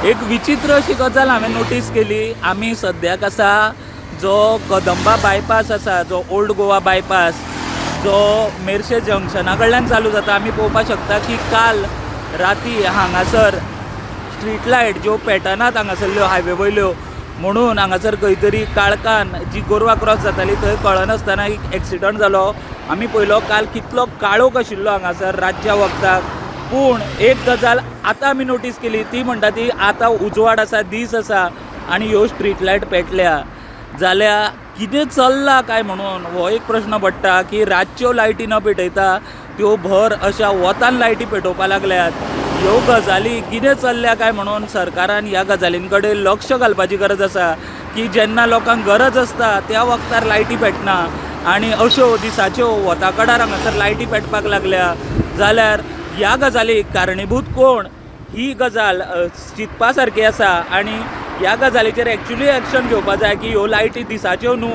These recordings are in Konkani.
एक विचित्र अशी गजाल हांवें नोटीस केली. आमी सद्याक आसा जो कदंबा बायपास आसा, जो ओल्ड गोवा बायपास, जो मेर्शे जंक्शना कडल्यान चालू जाता. आमी पळोवपाक शकता की काल राती हांगासर स्ट्रीट लायट ज्यो पेटनात हांगासरल्यो हायवे वयल्यो, म्हणून हांगासर खंय तरी काळखान जी गोरवां क्रॉस जाताली थंय कळनासतना एक एक्सिडंट जालो. आमी पळयलो काल कितलो काळोख आशिल्लो हांगासर रातच्या वखदाक. पूण एक गजाल आतां आमी नोटीस केली, ती म्हणटा ती आतां उजवाड आसा, दीस आसा आनी ह्यो स्ट्रीट लायट पेटल्या जाल्यार कितें चल्लां काय म्हणून हो एक प्रश्न पडटा की रातच्यो लायटी न पेटयता त्यो भर अशा वतान लायटी पेटोवपाक लागल्यात. ह्यो गजाली कितें चल्ल्या काय म्हणून सरकारान ह्या गजालीं कडेन लक्ष घालपाची गरज आसा की जेन्ना लोकांक गरज आसता त्या वखदार लायटी पेटना आनी अश्यो दिसाच्यो वताकडार हांगासर लायटी पेटपाक लागल्या जाल्यार ह्या गजालीक कारणीभूत कोण ही गजाल चिंतपा सारकी आसा. आनी ह्या गजालीचेर एक्चुली एक्शन घेवपा जाय की ह्यो लायटी दिसाच्यो न्हू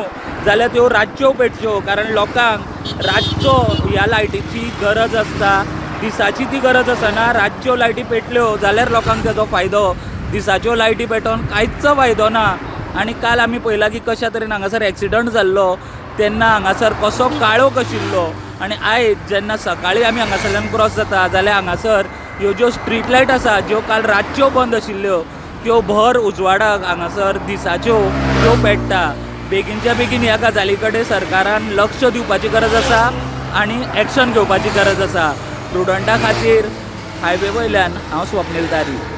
जाल्यार त्यो रातच्यो पेटच्यो, कारण लोकांक रातचो ह्या लायटीची गरज आसता. दिसाची ती गरज आसना. रातच्यो लायटी पेटल्यो जाल्यार लोकांक तेजो फायदो, दिसाच्यो लायटी पेटोवन कांयच फायदो ना. आनी काल आमी पळयलां की कशा तरेन हांगासर एक्सिडंट जाल्लो तेन्ना हांगासर कसो काळोख आशिल्लो. आनी आयज जेन्ना सकाळीं आमी हांगासरल्यान क्रॉस जाता जाल्यार हांगासर ह्यो ज्यो स्ट्रीट लायट आसा ज्यो काल रातच्यो बंद आशिल्ल्यो त्यो भर उजवाडाक हांगासर दिसाच्यो त्यो पेट्टा. बेगीनच्या बेगीन ह्या गजाली कडेन सरकारान लक्ष दिवपाची गरज आसा आनी एक्शन घेवपाची गरज आसा. स्टुडंटा खातीर हायवे वयल्यान हांव स्वप्नील तारी.